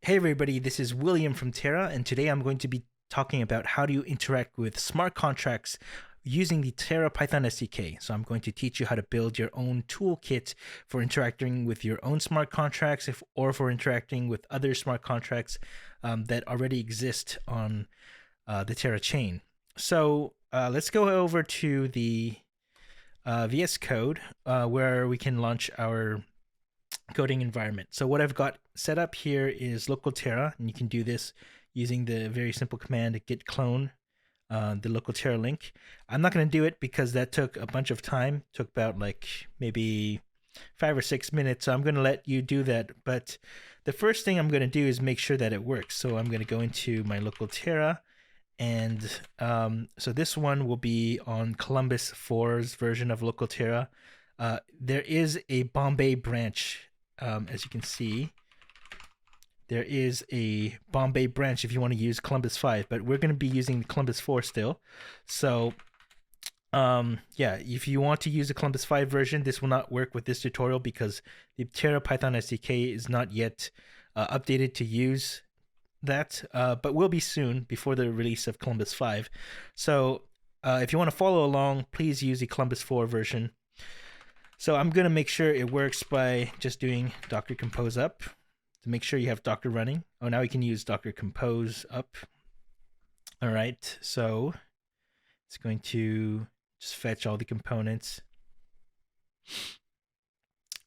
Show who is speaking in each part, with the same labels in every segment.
Speaker 1: Hey everybody, this is William from Terra, and today I'm going to be talking about how do you interact with smart contracts using the Terra Python SDK. So I'm going to teach you how to build your own toolkit for interacting with your own smart contracts or for interacting with other smart contracts that already exist on the Terra chain. So let's go over to the VS Code where we can launch our coding environment. So what I've got set up here is LocalTerra, and you can do this using the very simple command git clone the LocalTerra link. I'm not going to do it because that took a bunch of time. It took about like maybe 5 or 6 minutes. So I'm going to let you do that. But the first thing I'm going to do is make sure that it works. So I'm going to go into my LocalTerra. And so this one will be on Columbus 4's version of LocalTerra. There is a Bombay branch, as you can see. There is a Bombay branch if you want to use Columbus 5, but we're going to be using Columbus 4 still. So, yeah, if you want to use the Columbus 5 version, this will not work with this tutorial because the Terra Python SDK is not yet updated to use that, but will be soon before the release of Columbus 5. So, if you want to follow along, please use the Columbus 4 version. So I'm going to make sure it works by just doing docker compose up to make sure you have Docker running. Oh, now we can use docker compose up. All right, so it's going to just fetch all the components.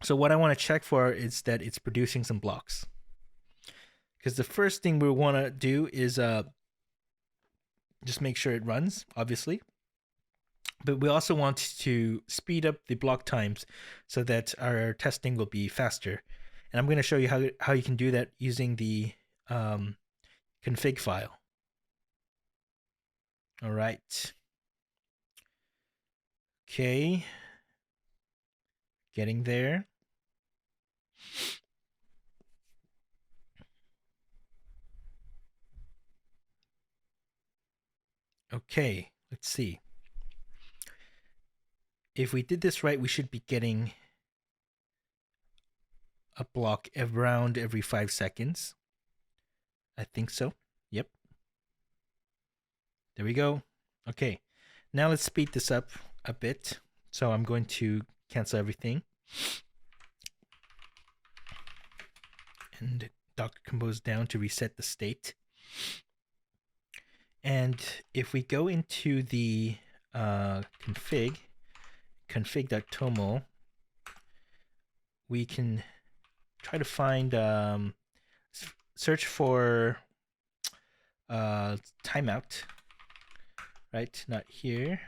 Speaker 1: So what I want to check for is that it's producing some blocks. Because the first thing we want to do is just make sure it runs, obviously. But we also want to speed up the block times so that our testing will be faster. And I'm going to show you how you can do that using the config file. All right. Okay. Getting there. Okay, let's see. If we did this right, we should be getting a block around every 5 seconds. I think so. Yep. There we go. Okay. Now let's speed this up a bit. So I'm going to cancel everything. And docker compose down to reset the state. And if we go into the config.toml, we can try to find search for timeout, right? Not here,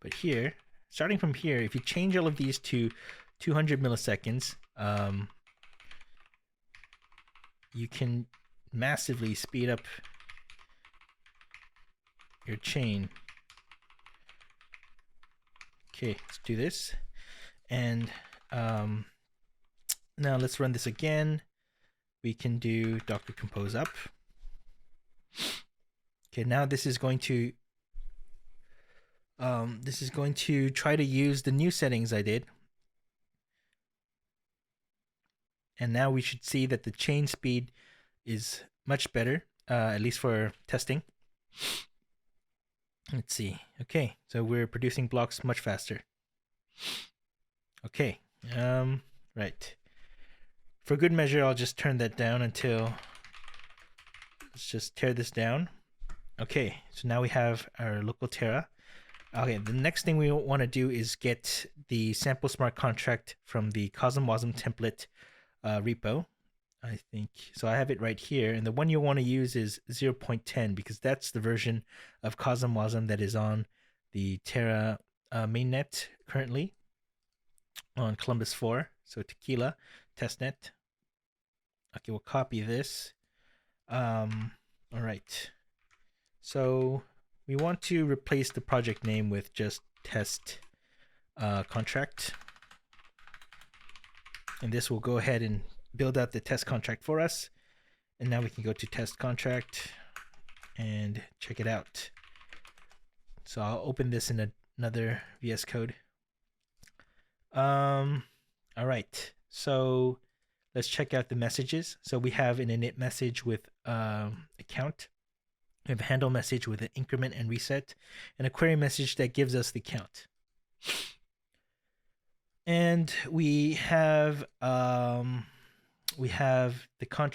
Speaker 1: but here. Starting from here, if you change all of these to 200 milliseconds, you can massively speed up your chain. Okay, let's do this. And now let's run this again. We can do docker compose up. Okay, now this is going to try to use the new settings I did. And now we should see that the chain speed is much better, at least for testing. Let's see. Okay, so we're producing blocks much faster. Okay, right. For good measure, I'll just turn that down until, let's just tear this down. Okay, so now we have our LocalTerra. Okay, the next thing we want to do is get the sample smart contract from the CosmWasm template repo. I think so. I have it right here, and the one you want to use is 0.10 because that's the version of CosmWasm that is on the Terra mainnet currently on Columbus 4. So Tequila testnet. Okay, we'll copy this. All right. So we want to replace the project name with just test contract, and this will go ahead and build out the test contract for us. And now we can go to test contract and check it out. So I'll open this in another VS Code. All right, so let's check out the messages. So we have an init message with account. We have a handle message with an increment and reset, and a query message that gives us the count. And we have the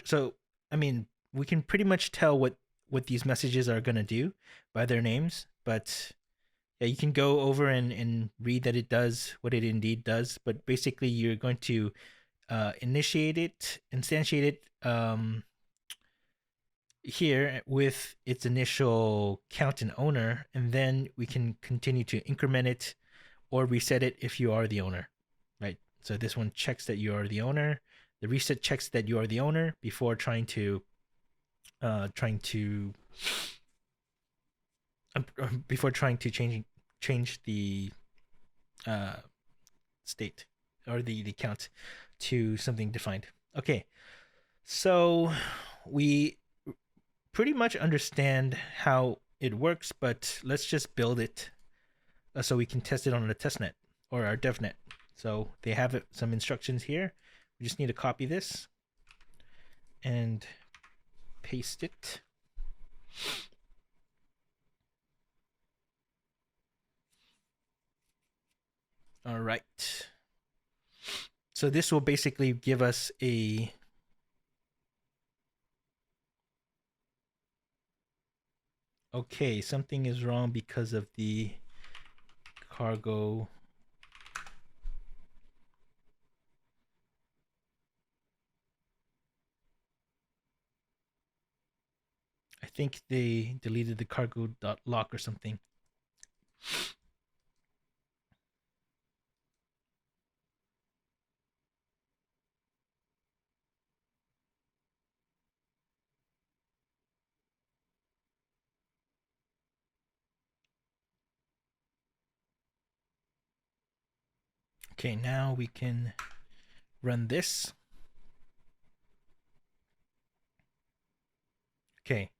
Speaker 1: so I mean, we can pretty much tell what these messages are going to do by their names, but yeah, you can go over and read that it does what it indeed does. But basically, you're going to instantiate it here with its initial count and owner, and then we can continue to increment it or reset it if you are the owner, right? So this one checks that you are the owner. The reset checks that you are the owner before trying to change the state or the count to something defined. Okay, so we pretty much understand how it works, but let's just build it so we can test it on the testnet or our devnet. So they have some instructions here. We just need to copy this and paste it. All right. So this will basically give us a okay, something is wrong because of the cargo. I think they deleted the cargo.lock or something. Okay, now we can run this. Okay,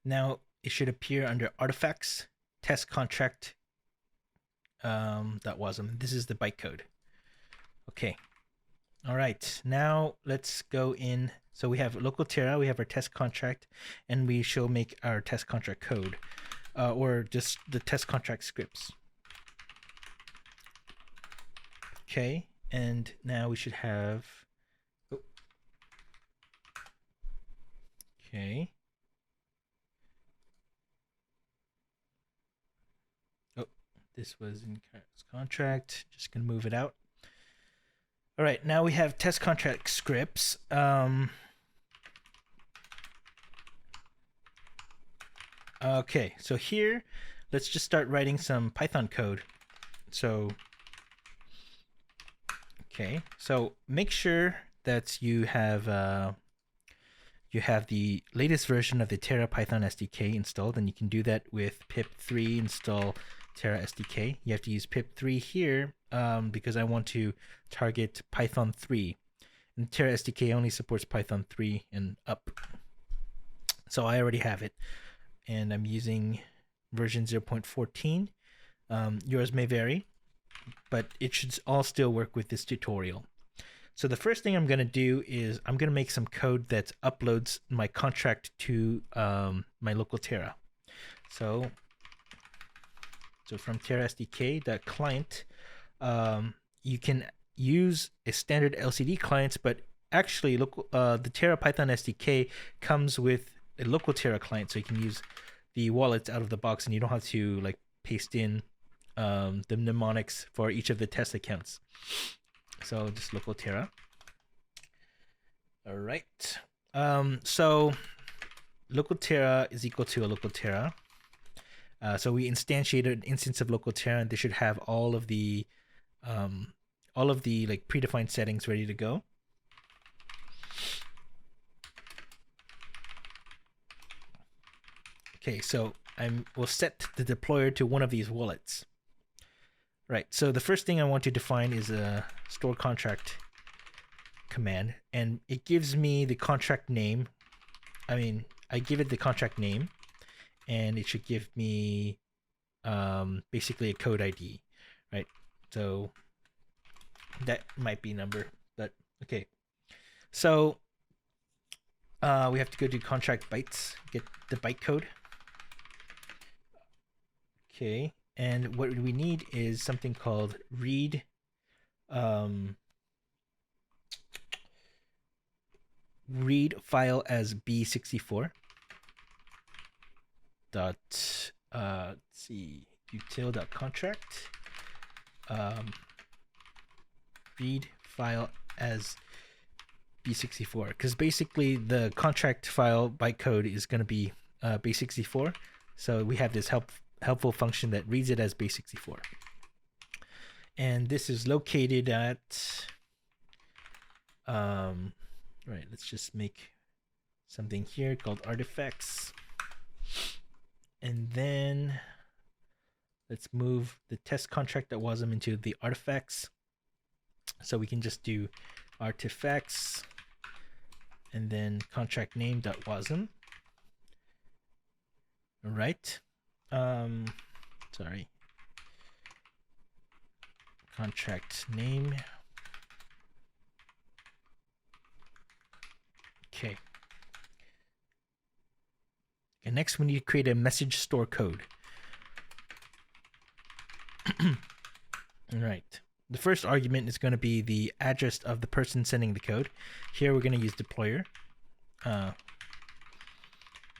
Speaker 1: now it should appear under artifacts, test contract. That wasn't. This is the bytecode. Okay. All right. Now let's go in. So we have LocalTerra, we have our test contract, and we shall make our test contract code, or just the test contract scripts. Okay, and now we should have. Oh. Okay. Oh, this was in contract. Just gonna move it out. All right, now we have test contract scripts. Okay, so here, let's just start writing some Python code. So, okay, so make sure that you have the latest version of the Terra Python SDK installed, and you can do that with pip3 install Terra SDK. You have to use pip3 here because I want to target Python 3. And Terra SDK only supports Python 3 and up. So I already have it. And I'm using version 0.14. Yours may vary, but it should all still work with this tutorial. So the first thing I'm going to do is I'm going to make some code that uploads my contract to my LocalTerra. So from Terra SDK.client, you can use a standard LCD client, but actually the Terra Python SDK comes with a LocalTerra client, so you can use the wallets out of the box, and you don't have to like paste in the mnemonics for each of the test accounts. So just LocalTerra. All right. So LocalTerra is equal to a LocalTerra. So we instantiated an instance of LocalTerra, and they should have all of the like predefined settings ready to go. Okay, so we'll set the deployer to one of these wallets. Right, so the first thing I want to define is a store contract command, and it gives me the contract name. I give it the contract name, and it should give me basically a code ID, right? So that might be number, but okay. So we have to go to contract bytes, get the byte code. Okay, and what we need is something called read read file as b64 dot let's see, util.contract read file as b64, because basically the contract file bytecode is going to be base64, so we have this helpful function that reads it as base64, and this is located at right, let's just make something here called artifacts, and then let's move the test contract that wasm into the artifacts, so we can just do artifacts and then contract name dot wasm. All right, sorry, contract name. Okay. And next we need to create a message store code. All right. The first argument is going to be the address of the person sending the code. Here we're going to use deployer. The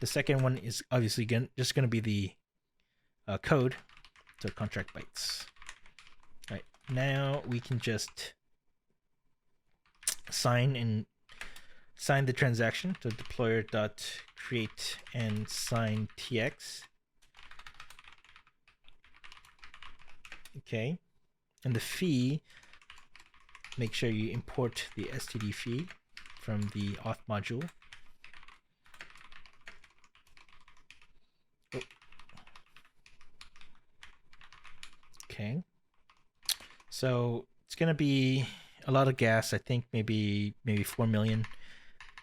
Speaker 1: second one is obviously just going to be the code, so contract bytes. All right. Now we can just sign the transaction. So deployer dot create and sign tx. Okay, and the fee, make sure you import the std fee from the auth module. Oh. Okay, so it's gonna be a lot of gas. I think maybe 4 million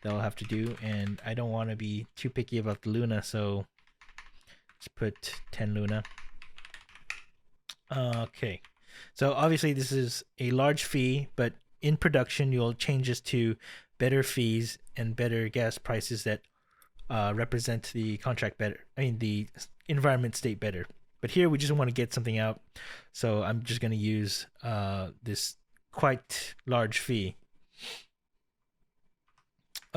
Speaker 1: that I'll have to do, and I don't want to be too picky about the Luna, so let's put 10 Luna. Okay, so obviously this is a large fee, but in production you'll change this to better fees and better gas prices that represent the contract better, the environment state better. But here we just want to get something out, so I'm just going to use this quite large fee.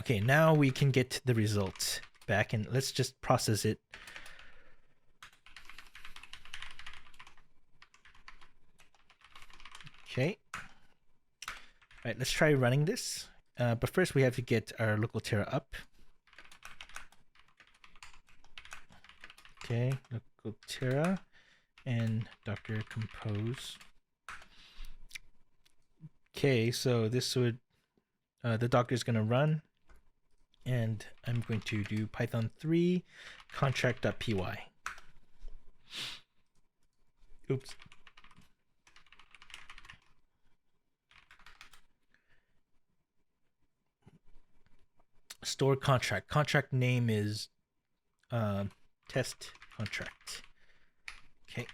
Speaker 1: Okay, now we can get the results back, and let's just process it. Okay. All right, let's try running this. But first we have to get our LocalTerra up. Okay, LocalTerra and Docker compose. Okay, so this would, the Docker is going to run, and I'm going to do Python 3 contract.py. Oops. Store contract. Contract name is test contract. Okay.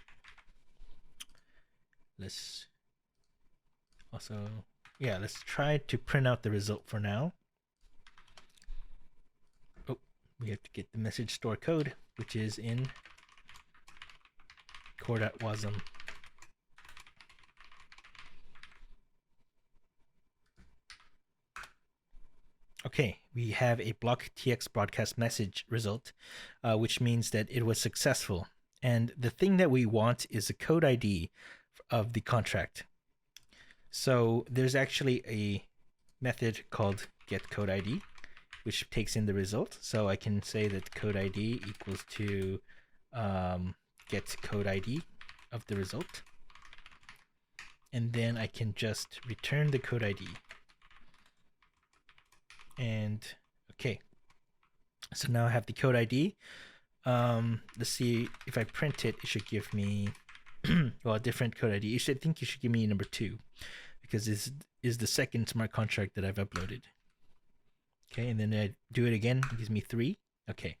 Speaker 1: Let's also, yeah, let's try to print out the result for now. Oh, we have to get the message store code, which is in core.wasm. Okay, we have a block TX broadcast message result, which means that it was successful. And the thing that we want is the code ID of the contract. So there's actually a method called getCodeID, which takes in the result. So I can say that code ID equals to get code ID of the result. And then I can just return the code ID. And okay, so now I have the code ID. Let's see, if I print it, it should give me well, a different code ID. I think you should give me number 2, because this is the second smart contract that I've uploaded. Okay, and then I do it again, it gives me 3. Okay,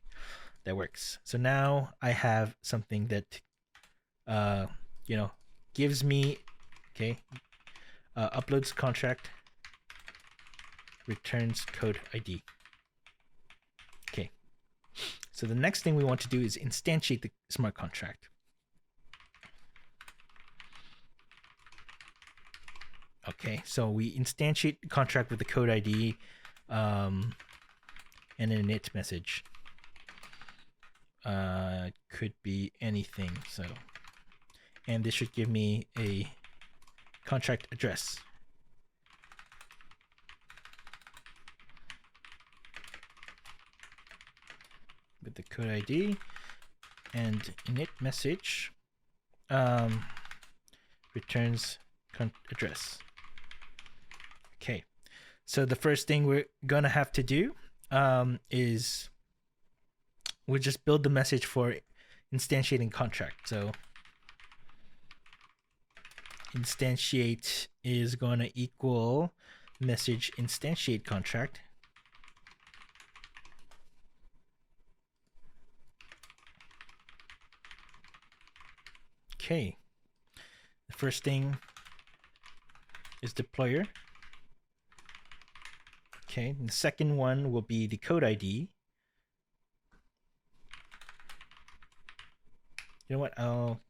Speaker 1: that works. So now I have something that gives me, okay, uploads contract, returns code ID. Okay. So the next thing we want to do is instantiate the smart contract. Okay, so we instantiate the contract with the code ID and an init message. Could be anything. So, and this should give me a contract address. With the code ID and init message returns address. Okay, so the first thing we're gonna have to do is we'll just build the message for instantiating contract. So instantiate is gonna equal message instantiate contract. Okay, the first thing is deployer. Okay, and the second one will be the code ID. You know what? I'll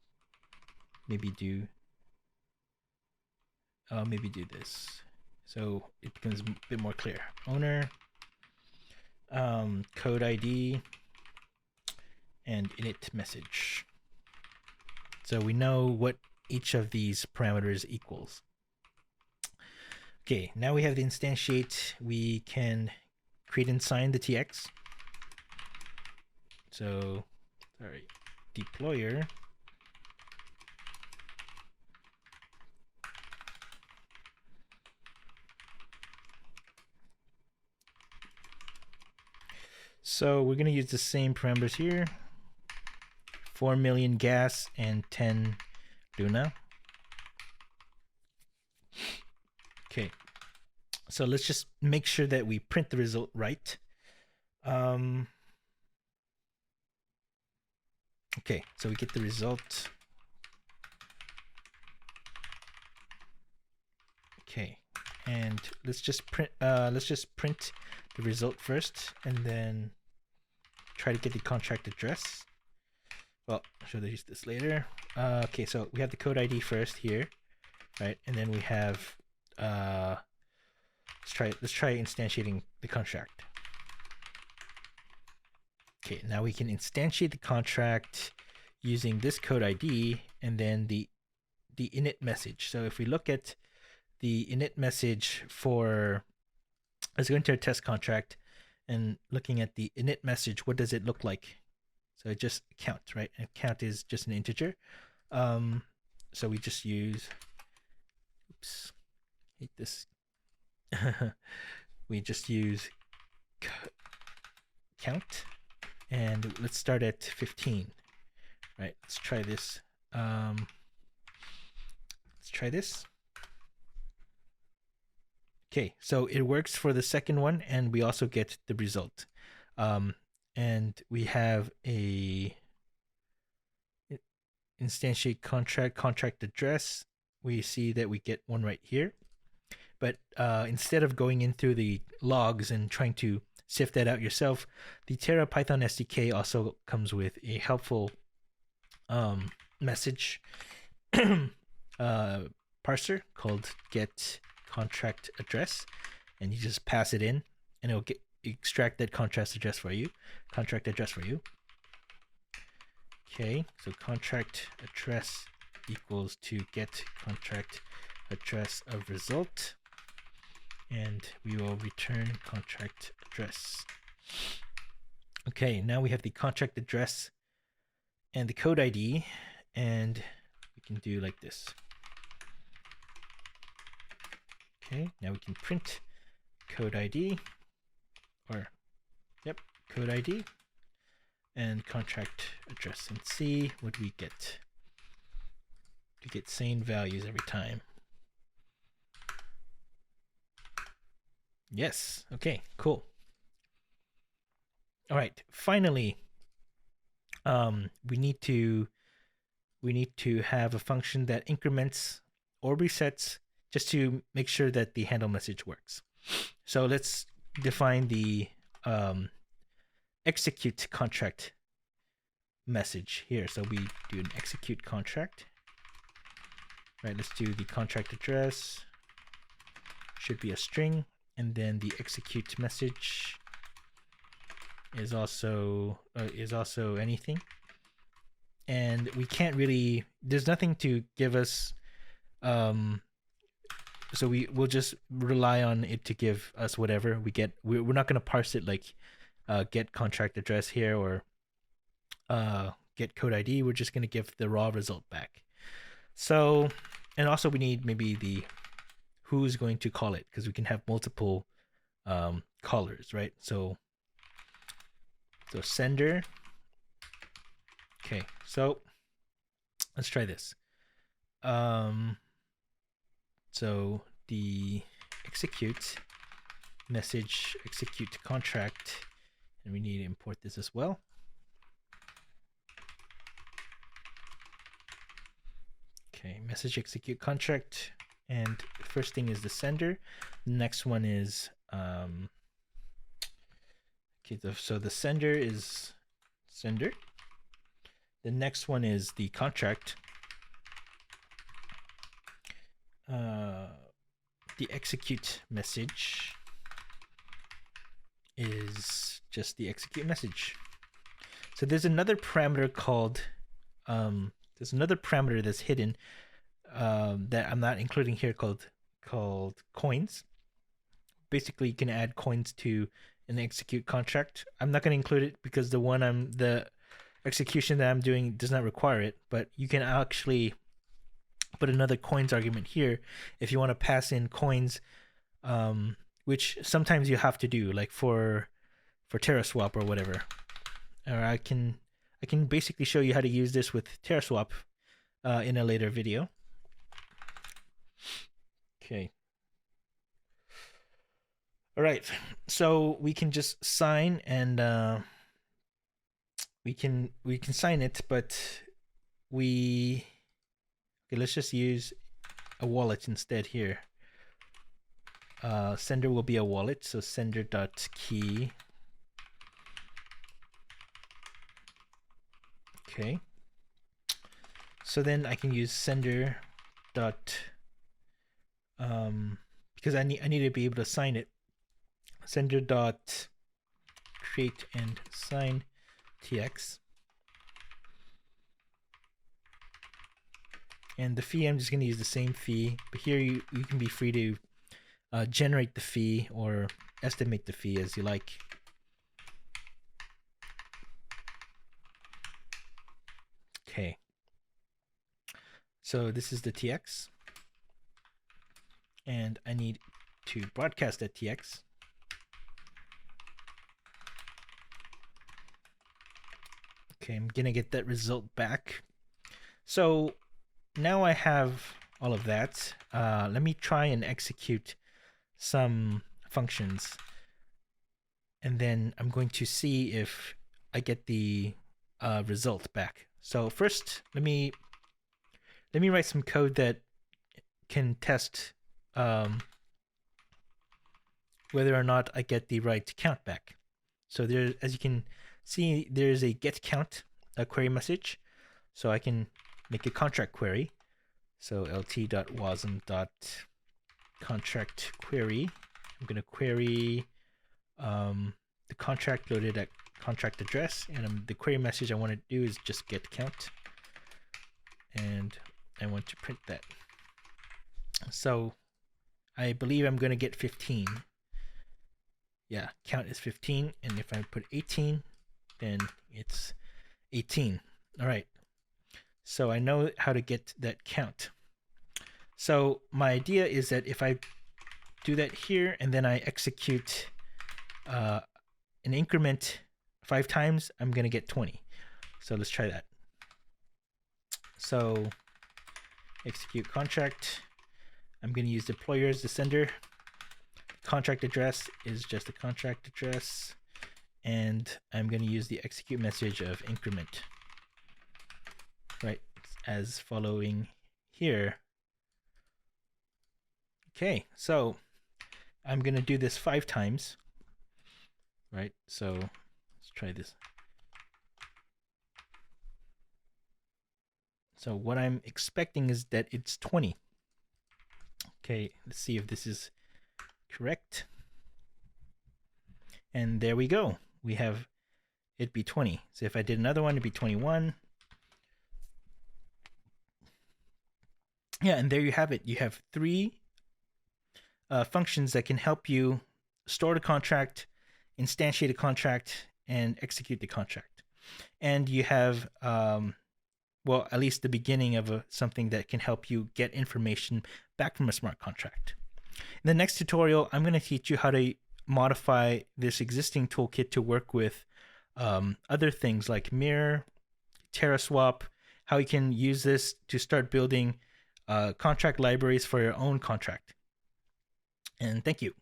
Speaker 1: maybe do this so it becomes a bit more clear. Owner, code ID, and init message. So we know what each of these parameters equals. Okay, now we have the instantiate. We can create and sign the TX. So, sorry, deployer. So we're going to use the same parameters here. 4 million gas and 10 Luna. Okay, so let's just make sure that we print the result right. Okay, so we get the result. Okay, and let's just print the result first, and then try to get the contract address. Well, I'll show you this later. Okay, so we have the code ID first here, right? And then we have let's try instantiating the contract. Okay, now we can instantiate the contract using this code ID and then the init message. So if we look at the init message for, let's go into our test contract and looking at the init message, what does it look like? So just count, right? And count is just an integer. So we just use, oops, hate this. We just use count, and let's start at 15. Right, let's try this. Let's try this. Okay, so it works for the second one, and we also get the result. And we have a instantiate contract address. We see that we get one right here. But instead of going in through the logs and trying to sift that out yourself, the Terra Python SDK also comes with a helpful message parser called get contract address, and you just pass it in, and it'll extract that contract address for you. Okay, so contract address equals to get contract address of result, and we will return contract address. Okay, now we have the contract address and the code ID, and we can do like this. Okay, now we can print code ID, or code ID and contract address, and see what we get. We get same values every time. Yes, okay, cool. All right, finally, we need to have a function that increments or resets just to make sure that the handle message works. So let's define the execute contract message here. So we do an execute contract. Right, let's do the contract address. Should be a string, and then the execute message is also anything. And we can't really, there's nothing to give us, so we'll just rely on it to give us whatever we get. We're not going to parse it like get contract address here or get code ID. We're just going to give the raw result back. So, and also we need maybe the who's going to call it, because we can have multiple callers, right? So sender. Okay, so let's try this. So the execute message execute contract, and we need to import this as well. Okay, message execute contract, and the first thing is the sender. The next one is okay, so the sender is sender. The next one is the contract. The execute message is just the execute message. So there's another parameter called there's another parameter that's hidden that I'm not including here called coins. Basically, you can add coins to an execute contract. I'm not going to include it because the execution that I'm doing does not require it, but you can actually put another coins argument here if you want to pass in coins, which sometimes you have to do, like for TerraSwap or whatever. Or I can basically show you how to use this with TerraSwap in a later video. Okay. All right, so we can just sign, and we can sign it, but okay, let's just use a wallet instead here. Sender will be a wallet, so sender.key. Okay. So then I can use sender dot because I need to be able to sign it. Sender dot create and sign tx. And the fee, I'm just going to use the same fee, but here you can be free to generate the fee or estimate the fee as you like. Okay. So this is the tx, and I need to broadcast that tx. Okay, I'm gonna get that result back. So now I have all of that. Let me try and execute some functions, and then I'm going to see if I get the result back. So first, let me write some code that can test whether or not I get the right count back. So there, as you can see, there's a get count query message. So I can make a contract query. So lt.wasm.contract query. I'm going to query the contract loaded at contract address, and the query message I want to do is just get count, and I want to print that. So I believe I'm going to get 15. Yeah, count is 15, and if I put 18, then it's 18. All right. So I know how to get that count. So my idea is that if I do that here and then I execute an increment 5 times, I'm going to get 20. So let's try that. So execute contract. I'm going to use deployer as the sender. Contract address is just a contract address. And I'm going to use the execute message of increment. Right, as following here. Okay, so I'm going to do this 5 times, right? So let's try this. So what I'm expecting is that it's 20. Okay, let's see if this is correct. And there we go. We have it be 20. So if I did another one, it'd be 21. Yeah, and there you have it. You have 3 functions that can help you store the contract, instantiate a contract, and execute the contract. And you have, well, at least the beginning of something that can help you get information back from a smart contract. In the next tutorial, I'm going to teach you how to modify this existing toolkit to work with other things like Mirror, TerraSwap, how you can use this to start building contract libraries for your own contract. And thank you.